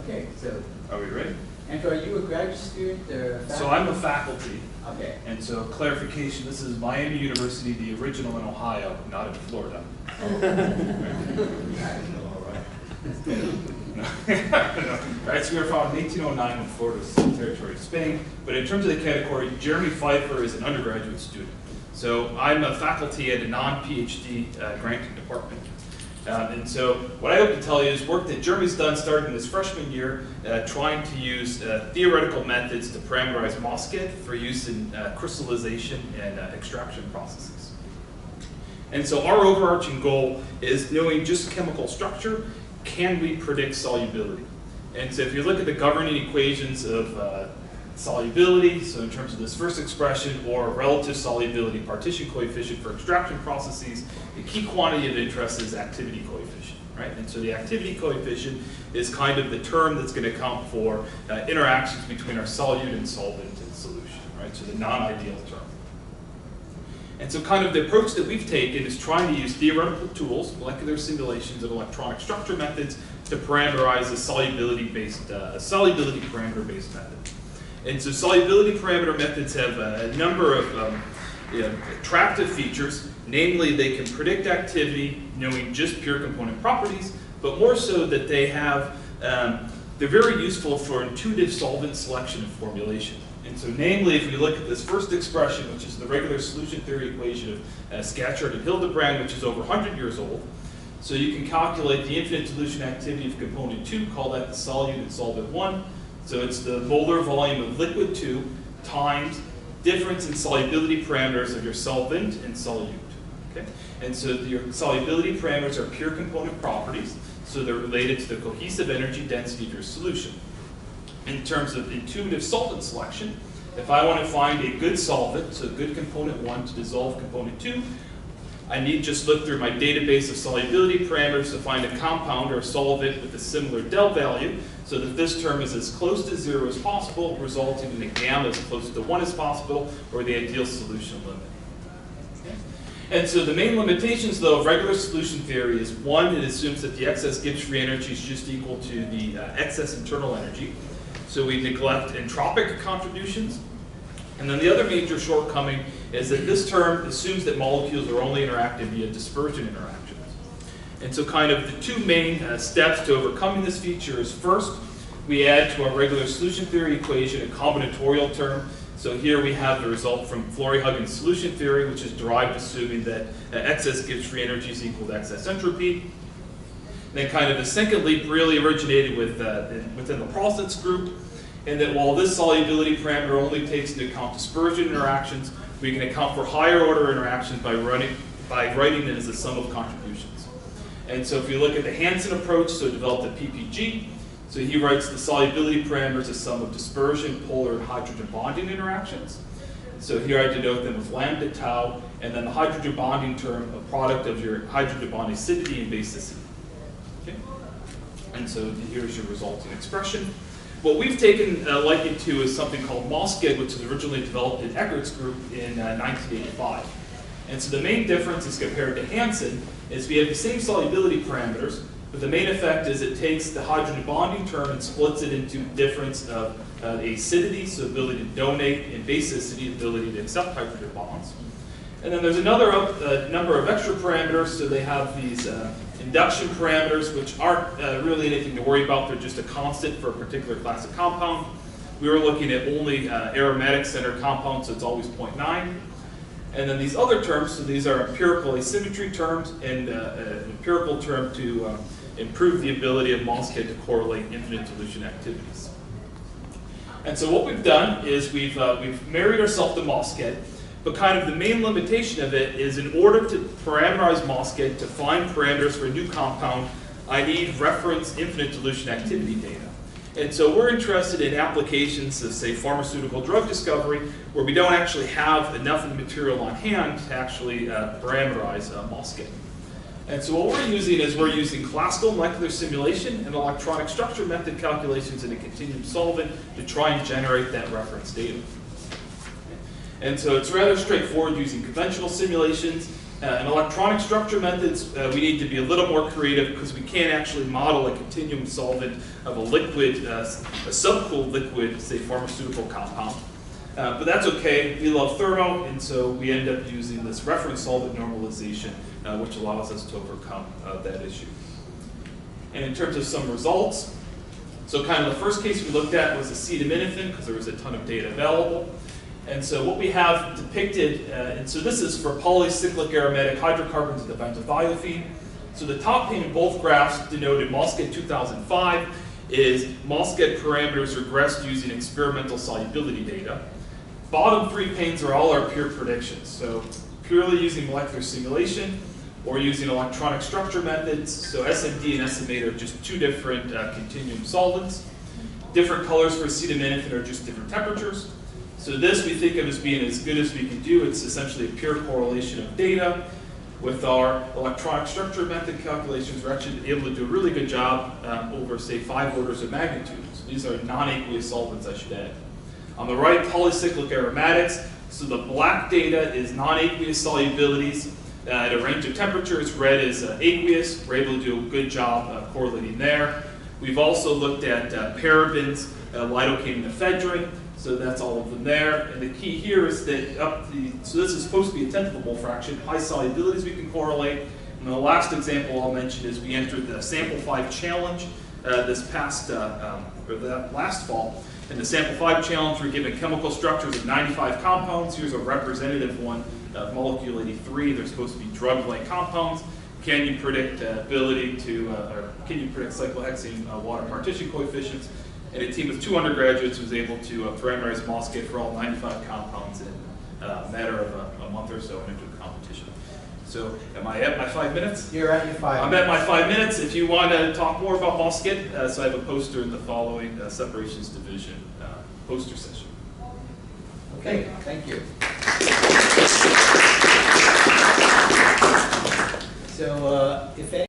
Okay, so. Are we ready? Andrew, are you a graduate student or faculty? So I'm a faculty. Okay. And so clarification, this is Miami University, the original in Ohio, not in Florida. Right, so we were founded in 1809 when Florida was a territory of Spain. But in terms of the category, Jeremy Pfeiffer is an undergraduate student. So I'm a faculty at a non-PhD granting department. And so what I hope to tell you is work that Jeremy's done starting this freshman year, trying to use theoretical methods to parameterize Mosced for use in crystallization and extraction processes. And so our overarching goal is knowing just chemical structure, can we predict solubility? And so if you look at the governing equations of solubility, so in terms of this first expression, or relative solubility partition coefficient for extraction processes, the key quantity of interest is activity coefficient, right? And so the activity coefficient is kind of the term that's going to account for interactions between our solute and solvent and solution, right? So the non-ideal term. And so kind of the approach that we've taken is trying to use theoretical tools, molecular simulations, and electronic structure methods to parameterize a solubility-based, solubility parameter-based method. And so solubility parameter methods have a number of attractive features. Namely, they can predict activity knowing just pure component properties, but more so that they have, they're very useful for intuitive solvent selection and formulation. And so namely, if we look at this first expression, which is the regular solution theory equation of Scatchard and Hildebrand, which is over 100 years old, so you can calculate the infinite solution activity of component 2, call that the solute in solvent 1. So it's the molar volume of liquid 2 times difference in solubility parameters of your solvent and solute. Okay? And so your solubility parameters are pure component properties, so they're related to the cohesive energy density of your solution. In terms of intuitive solvent selection, if I want to find a good solvent, so good component 1 to dissolve component 2, I need just look through my database of solubility parameters to find a compound or a solvent with a similar del value, so that this term is as close to 0 as possible, resulting in a gamma as close to 1 as possible, or the ideal solution limit. Okay. And so the main limitations, though, of regular solution theory is, one, it assumes that the excess Gibbs free energy is just equal to the excess internal energy. So we neglect entropic contributions. And then the other major shortcoming is that this term assumes that molecules are only interactive via dispersion interactions. And so kind of the two main steps to overcoming this feature is, first, we add to our regular solution theory equation a combinatorial term. So here we have the result from Flory-Huggins solution theory, which is derived assuming that excess Gibbs free energy is equal to excess entropy. Then kind of the second leap really originated with, within the process group, and that while this solubility parameter only takes into account dispersion interactions, we can account for higher order interactions by writing it as a sum of contributions. And so if you look at the Hansen approach, so developed at PPG, so he writes the solubility parameter as a sum of dispersion, polar, and hydrogen bonding interactions. So here I denote them with lambda tau, and then the hydrogen bonding term, a product of your hydrogen bond acidity and basicity. Okay? And so here's your resulting expression. What we've taken liking to is something called Mosced, which was originally developed in Eckert's group in 1985. And so the main difference as compared to Hansen is we have the same solubility parameters, but the main effect is it takes the hydrogen bonding term and splits it into difference of acidity, so ability to donate, and basicity, ability to accept hydrogen bonds. And then there's another number of extra parameters, so they have these induction parameters, which aren't really anything to worry about. They're just a constant for a particular class of compound. We were looking at only aromatic centered compounds, so it's always 0.9. And then these other terms, so these are empirical asymmetry terms and an empirical term to improve the ability of Mosced to correlate infinite solution activities. And so what we've done is we've married ourselves to Mosced. But kind of the main limitation of it is, in order to parameterize Mosced, to find parameters for a new compound, I need reference infinite solution activity data. And so we're interested in applications of, say, pharmaceutical drug discovery, where we don't actually have enough of the material on hand to actually parameterize Mosced. And so what we're using is we're using classical molecular simulation and electronic structure method calculations in a continuum solvent to try and generate that reference data. And so it's rather straightforward using conventional simulations. In electronic structure methods, we need to be a little more creative because we can't actually model a continuum solvent of a liquid, a subcooled liquid, say pharmaceutical compound. But that's okay. We love thermo, and so we end up using this reference solvent normalization, which allows us to overcome that issue. And in terms of some results, so kind of the first case we looked at was acetaminophen because there was a ton of data available. And so what we have depicted, and so this is for polycyclic aromatic hydrocarbons of the benzodiazepine. So the top pane in both graphs denoted Mosced 2005 is Mosced parameters regressed using experimental solubility data. Bottom three panes are all our pure predictions. So purely using molecular simulation or using electronic structure methods. So SMD and SM8 are just two different continuum solvents. Different colors for acetaminophen are just different temperatures. So this we think of as being as good as we can do. It's essentially a pure correlation of data. With our electronic structure method calculations, we're actually able to do a really good job over, say, 5 orders of magnitude. So these are non-aqueous solvents, I should add. On the right, polycyclic aromatics. So the black data is non-aqueous solubilities at a range of temperatures. Red is aqueous. We're able to do a good job correlating there. We've also looked at parabens, lidocaine, and ephedrine. So that's all of them there. And the key here is that so this is supposed to be a tenth of a mole fraction. High solubilities we can correlate. And the last example I'll mention is we entered the sample 5 challenge this past, or that last fall. In the sample 5 challenge, we're given chemical structures of 95 compounds. Here's a representative one of molecule 83. They're supposed to be drug-like compounds. Can you predict ability to, or can you predict cyclohexane water partition coefficients? And a team of 2 undergraduates was able to parameterize Mosced for all 95 compounds in a matter of a month or so and enter the competition. So am I at my 5 minutes? You're at your 5 minutes. I'm at my 5 minutes. If you want to talk more about Mosced, so I have a poster in the following separations division poster session. Okay, thank you. So if